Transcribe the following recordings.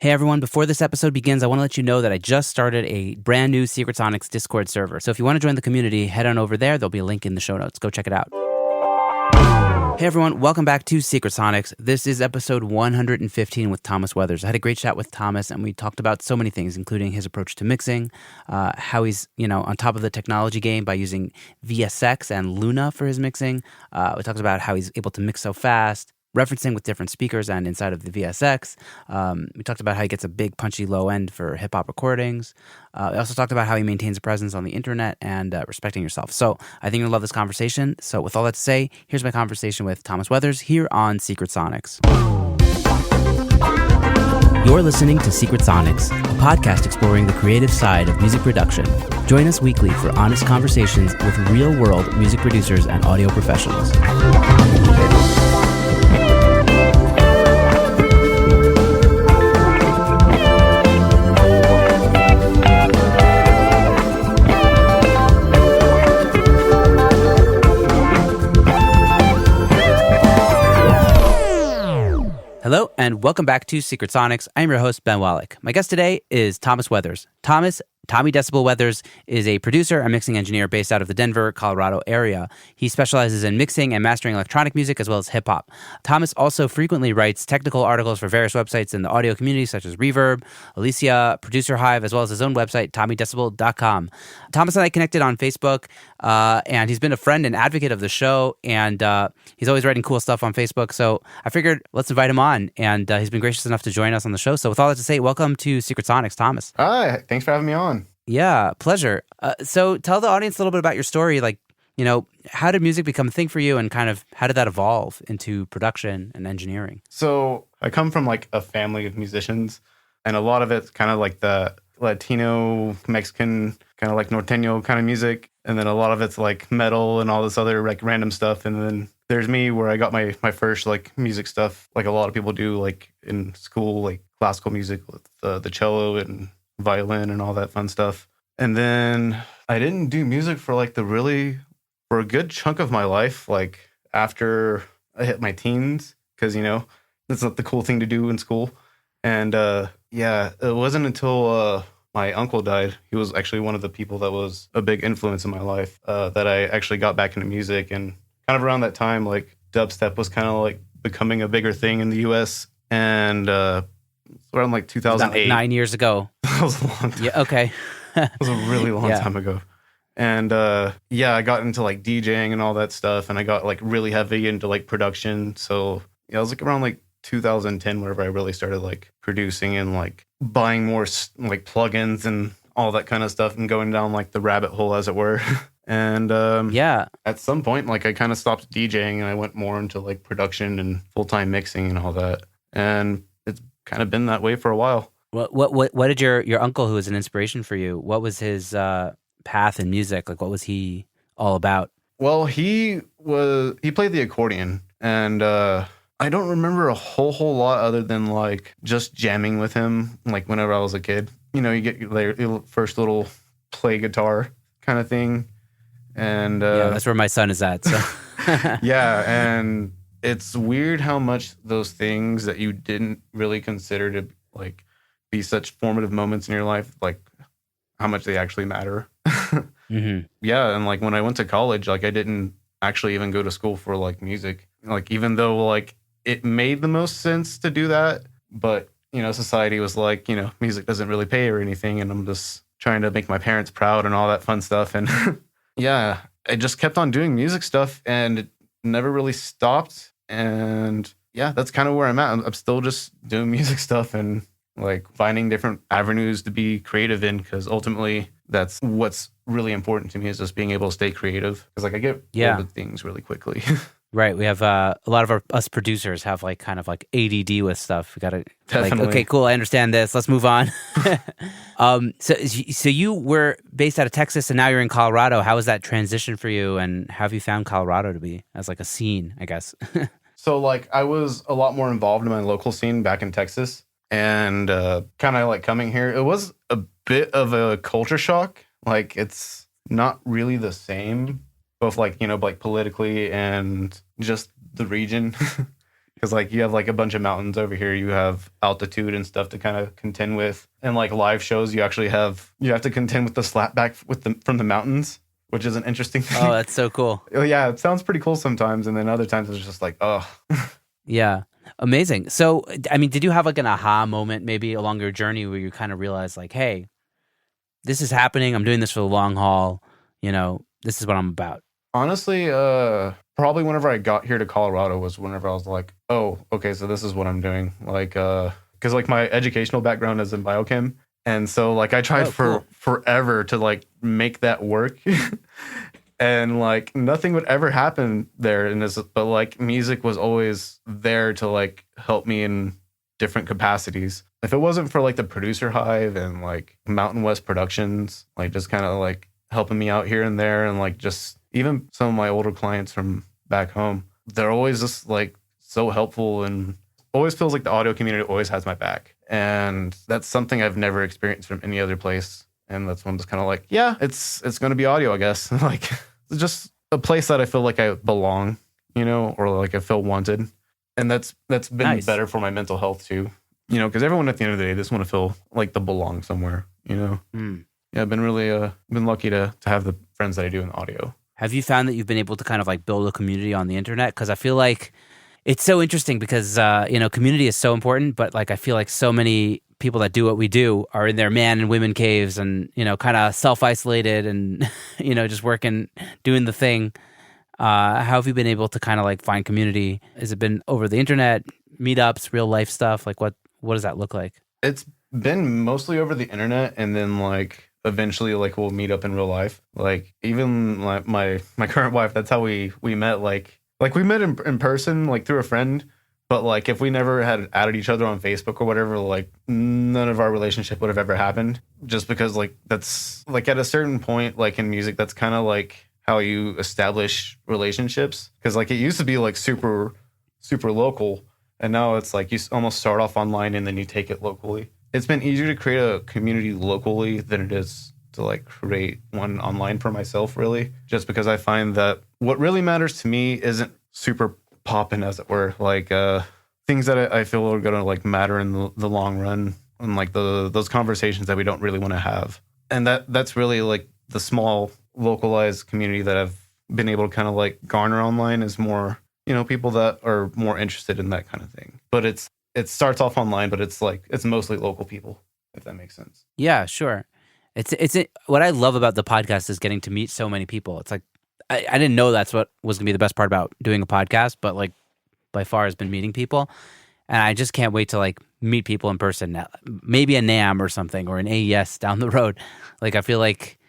Hey everyone, before this episode begins, I want to let you know that I just started a brand new Secret Sonics Discord server. So if you want to join the community, head on over there. There'll be a link in the show notes. Go check it out. Hey everyone, welcome back to Secret Sonics. This is episode 115 with Thomas Weathers. I had a great chat with Thomas and we talked about so many things, including his approach to mixing, how he's, on top of the technology game by using VSX and Luna for his mixing. We talked about how he's able to mix so fast, referencing with different speakers and inside of the VSX. We talked about how he gets a big punchy low end for hip-hop recordings. We also talked about how he maintains a presence on the internet and respecting yourself. So I think you'll love this conversation. So with all that to say, here's my conversation with Thomas Weathers here on Secret Sonics. You're listening to Secret Sonics, a podcast exploring the creative side of music production. Join us weekly for honest conversations with real-world music producers and audio professionals. Hello, and welcome back to Secret Sonics. I'm your host, Ben Wallach. My guest today is Thomas Weathers. Tommy Decibel Weathers is a producer and mixing engineer based out of the Denver, Colorado area. He specializes in mixing and mastering electronic music as well as hip-hop. Thomas also frequently writes technical articles for various websites in the audio community such as Reverb, Alicia, Producer Hive, as well as his own website, TommyDecibel.com. Thomas and I connected on Facebook, and he's been a friend and advocate of the show, and he's always writing cool stuff on Facebook, so I figured let's invite him on, and he's been gracious enough to join us on the show. So with all that to say, welcome to Secret Sonics, Thomas. Hi, thanks for having me on. Yeah, pleasure. So tell the audience a little bit about your story. How did music become a thing for you and kind of how did that evolve into production and engineering? So I come from like a family of musicians, and a lot of it's kind of like the Latino, Mexican, kind of like norteño kind of music. And then a lot of it's like metal and all this other like random stuff. And then there's me where I got my first like music stuff, like a lot of people do like in school, like classical music with the cello and violin and all that fun stuff. And then I didn't do music for for a good chunk of my life, like after I hit my teens, because that's not the cool thing to do in school. And it wasn't until my uncle died. He was actually one of the people that was a big influence in my life, that I actually got back into music. And kind of around that time, like dubstep was kind of like becoming a bigger thing in the US. And around like 2008. Like 9 years ago. That was a long time. Yeah, okay. It was a really long time ago. And I got into like DJing and all that stuff, and I got like really heavy into like production. So it was like around like 2010 whenever I really started like producing and like buying more like plugins and all that kind of stuff and going down like the rabbit hole, as it were. And at some point, like I kind of stopped DJing and I went more into like production and full-time mixing and all that. And it's kind of been that way for a while. What did your uncle, who was an inspiration for you, what was his path in music? Like, what was he all about? Well, he played the accordion, and I don't remember a whole lot other than like just jamming with him, like whenever I was a kid. You get your first little play guitar kind of thing, and that's where my son is at. So yeah, and it's weird how much those things that you didn't really consider to like be such formative moments in your life, like how much they actually matter. Mm-hmm. Yeah, and like when I went to college, like I didn't actually even go to school for like music. Like even though like it made the most sense to do that, but society was like, music doesn't really pay or anything, and I'm just trying to make my parents proud and all that fun stuff. And yeah, I just kept on doing music stuff and it never really stopped. And yeah, that's kind of where I'm at. I'm still just doing music stuff and like finding different avenues to be creative in, because ultimately that's what's really important to me, is just being able to stay creative, because like I get bored with things really quickly. Right. We have a lot of us producers have like kind of like ADD with stuff. We got to like, okay, cool. I understand this. Let's move on. So you were based out of Texas and now you're in Colorado. How was that transition for you? And how have you found Colorado to be as like a scene, I guess? So like I was a lot more involved in my local scene back in Texas, and kind of like coming here, it was a bit of a culture shock. Like it's not really the same, both like, like politically and just the region. Because like you have like a bunch of mountains over here, you have altitude and stuff to kind of contend with, and like live shows, you have to contend with the slapback from the mountains, which is an interesting thing. Oh, that's so cool. Yeah, it sounds pretty cool sometimes, and then other times it's just like, oh. Yeah. Amazing. So, I mean, did you have like an aha moment maybe along your journey where you kind of realized like, hey, this is happening. I'm doing this for the long haul. This is what I'm about. Honestly, probably whenever I got here to Colorado was whenever I was like, oh, okay, so this is what I'm doing. Like, because like my educational background is in biochem. And so like I tried forever to like make that work. And like nothing would ever happen there in this, but like music was always there to like help me in different capacities. If it wasn't for like the producer hive and like Mountain West Productions, like just kind of like helping me out here and there, and like just even some of my older clients from back home, they're always just like so helpful, and always feels like the audio community always has my back. And that's something I've never experienced from any other place. And that's when I'm just kind of like, yeah, it's going to be audio, I guess. Like it's just a place that I feel like I belong, or like I feel wanted. And that's been Nice. better for my mental health too, because everyone at the end of the day just want to feel like they belong somewhere, Yeah, I've been really been lucky to have the friends that I do in audio. Have you found that you've been able to kind of like build a community on the internet? Because I feel like it's so interesting because, community is so important, but like I feel like so many people that do what we do are in their man and women caves and, kind of self-isolated and, just working, doing the thing. How have you been able to kind of like find community? Has it been over the internet, meetups, real life stuff? Like what does that look like? It's been mostly over the internet, and then like eventually like we'll meet up in real life. Like even like my current wife, that's how we met. Like we met in person, like through a friend. But like if we never had added each other on Facebook or whatever, like none of our relationship would have ever happened. Just because like that's like at a certain point, like in music, that's kind of like how you establish relationships. Because like it used to be like super, super local. And now it's like you almost start off online and then you take it locally. It's been easier to create a community locally than it is to like create one online for myself, really. Just because I find that what really matters to me isn't super popping, as it were. Like things that I feel are going to like matter in the long run, and like those conversations that we don't really want to have. And that's really like the small localized community that I've been able to kind of like garner online is more, people that are more interested in that kind of thing. But it starts off online, but it's mostly local people, if that makes sense. Yeah, sure. It's what I love about the podcast is getting to meet so many people. It's like I didn't know that's what was going to be the best part about doing a podcast, but like by far has been meeting people. And I just can't wait to like meet people in person. Maybe a NAMM or something, or an AES down the road. Like I feel like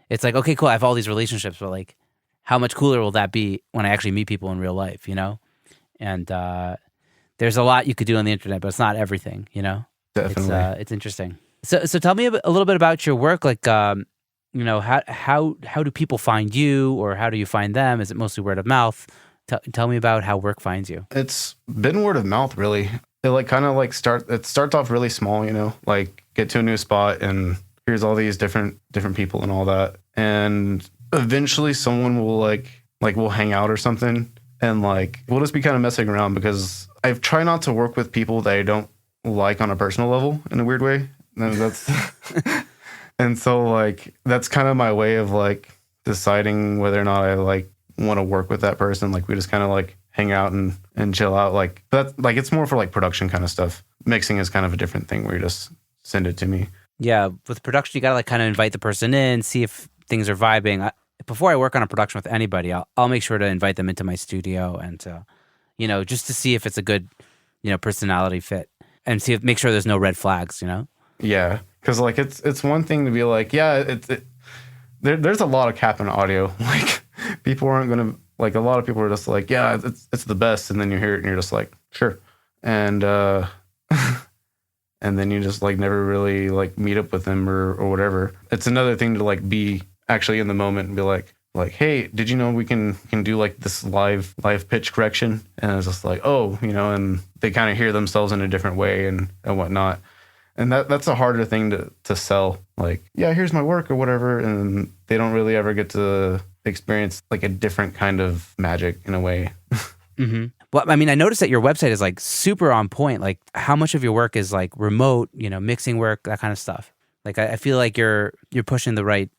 it's like, okay, cool, I have all these relationships, but like how much cooler will that be when I actually meet people in real life, And there's a lot you could do on the internet, but it's not everything, Definitely. It's interesting. So tell me a little bit about your work. Like, how do people find you, or how do you find them? Is it mostly word of mouth? Tell me about how work finds you. It's been word of mouth, really. It like kind of like starts off really small, like get to a new spot and here's all these different people and all that. And eventually someone will like we'll hang out or something, and like we'll just be kind of messing around, because I try not to work with people that I don't like on a personal level in a weird way. And that's and so like that's kind of my way of like deciding whether or not I like want to work with that person. Like we just kind of like hang out and chill out. Like that, like it's more for like production kind of stuff. Mixing is kind of a different thing where you just send it to me. Yeah, with production, you got to like kind of invite the person in, see if things are vibing. Before I work on a production with anybody, I'll make sure to invite them into my studio and to, just to see if it's a good, personality fit, and make sure there's no red flags, Yeah, because like it's one thing to be like, yeah, there's a lot of cap in audio. Like people aren't gonna like, a lot of people are just like, yeah, it's the best, and then you hear it and you're just like, sure, and and then you just like never really like meet up with them or whatever. It's another thing to like be actually in the moment and be like, hey, did you know we can do like this live pitch correction? And it's just like, oh, and they kind of hear themselves in a different way and whatnot. And that's a harder thing to sell. Like, yeah, here's my work or whatever. And they don't really ever get to experience like a different kind of magic in a way. Mm-hmm. Well, I mean, I noticed that your website is like super on point. Like, how much of your work is like remote, mixing work, that kind of stuff. Like, I feel like you're pushing the right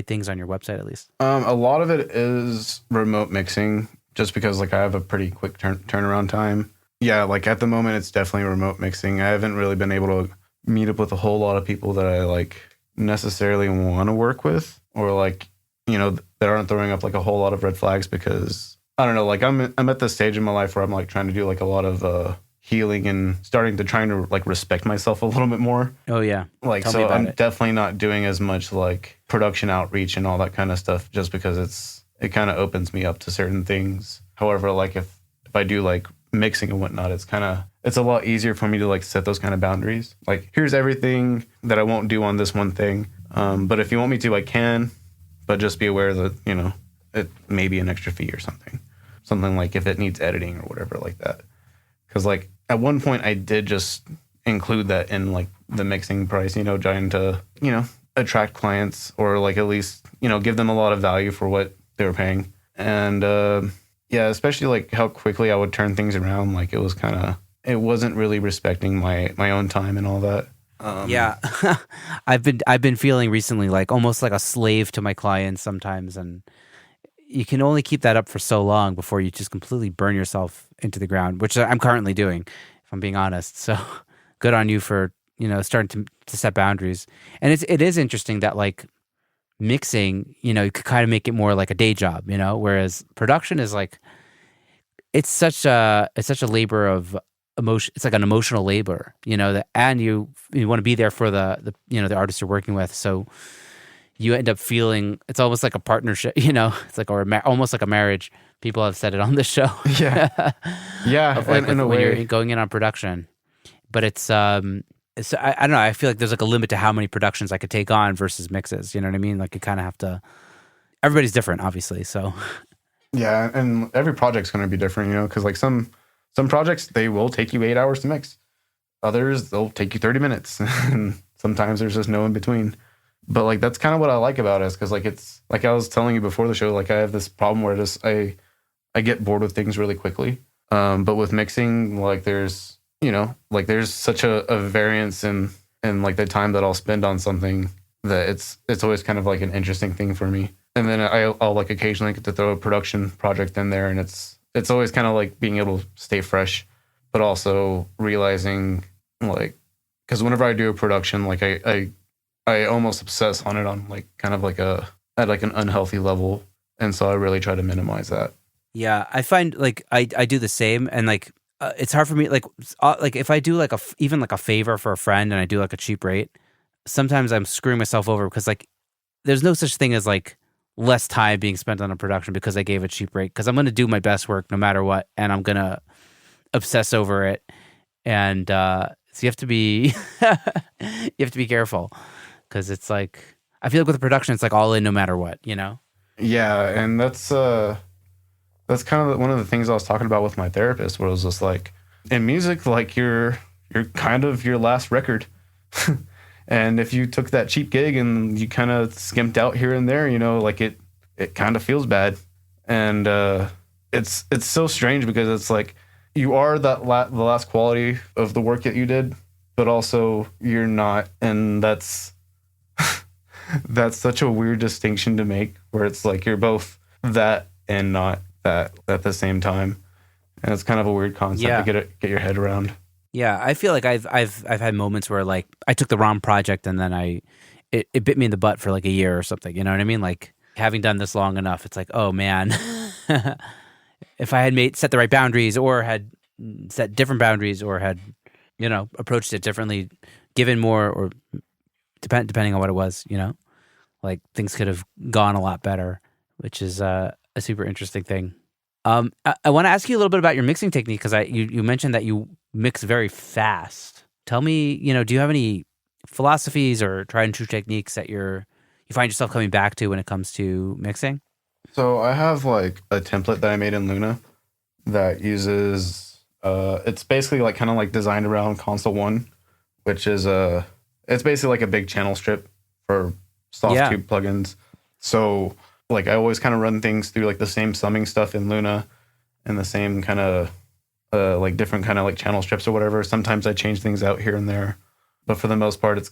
things on your website at least. A lot of it is remote mixing, just because like I have a pretty quick turnaround time. Yeah, like at the moment, it's definitely remote mixing. I haven't really been able to meet up with a whole lot of people that I like necessarily want to work with, or like, that aren't throwing up like a whole lot of red flags, because I don't know, like I'm at the stage in my life where I'm like trying to do like a lot of healing and trying to like respect myself a little bit more. Oh yeah. Like, so I'm definitely not doing as much like production outreach and all that kind of stuff, just because it kind of opens me up to certain things. However, like if I do like mixing and whatnot, it's a lot easier for me to like set those kind of boundaries. Like, here's everything that I won't do on this one thing. But if you want me to, I can, but just be aware that, it may be an extra fee or something. Something like if it needs editing or whatever like that. Because like at one point I did just include that in like the mixing price, trying to, attract clients, or like at least, give them a lot of value for what they were paying. And yeah, especially like how quickly I would turn things around. Like it wasn't really respecting my own time and all that. Yeah. I've been feeling recently like almost like a slave to my clients sometimes, and you can only keep that up for so long before you just completely burn yourself into the ground, which I'm currently doing, if I'm being honest. So good on you for, starting to set boundaries. And it is interesting that like mixing, you could kind of make it more like a day job, whereas production is like, it's such a labor of emotion. It's like an emotional labor, and you want to be there for the the artist you're working with. So you end up feeling it's almost like a partnership, it's like, almost like a marriage. People have said it on the show. Yeah. Yeah. Of like in a when way. you're going in on production. But it's I don't know. I feel like there's like a limit to how many productions I could take on versus mixes. You know what I mean? Like you kind of have to, everybody's different, obviously. So yeah. And every project's going to be different, because like some projects, they will take you 8 hours to mix. Others, they'll take you 30 minutes. And sometimes there's just no in between. But like that's kind of what I like about it, is because like it's like I was telling you before the show, like I have this problem where I get bored with things really quickly. But with mixing, like there's there's such a variance in like the time that I'll spend on something, that it's always kind of like an interesting thing for me. And then I'll like occasionally get to throw a production project in there, and it's always kind of like being able to stay fresh, but also realizing like, because whenever I do a production, like I almost obsess on it on like kind of like at like an unhealthy level. And so I really try to minimize that. Yeah, I find like I do the same, and like it's hard for me like if I do like even like a favor for a friend and I do like a cheap rate, sometimes I'm screwing myself over, because like there's no such thing as like less time being spent on a production because I gave a cheap rate, because I'm going to do my best work no matter what, and I'm going to obsess over it. And so you have to be careful, because it's like I feel like with the production it's like all in no matter what, Yeah, and that's kind of one of the things I was talking about with my therapist, where it was just like, in music, like you're kind of your last record. And if you took that cheap gig and you kind of skimped out here and there, like it kind of feels bad. And it's so strange, because it's like you are the last quality of the work that you did, but also you're not. And that's such a weird distinction to make, where it's like you're both that and not that at the same time. And it's kind of a weird concept to get your head around. Yeah, I feel like I've had moments where like I took the wrong project and then it bit me in the butt for like a year or something. You know what I mean? Like having done this long enough, it's like, oh man, if I had set the right boundaries, or had set different boundaries, or had approached it differently, given more, or depending on what it was, like things could have gone a lot better, which is a super interesting thing. I want to ask you a little bit about your mixing technique, because you mentioned that you mix very fast. Tell me, do you have any philosophies or tried and true techniques that you find yourself coming back to when it comes to mixing? So I have like a template that I made in Luna that uses it's basically like kind of like designed around console 1, which is it's basically like a big channel strip for Softube plugins. So like I always kind of run things through like the same summing stuff in Luna, and the same kind of like different kind of like channel strips or whatever. Sometimes I change things out here and there, but for the most part, it's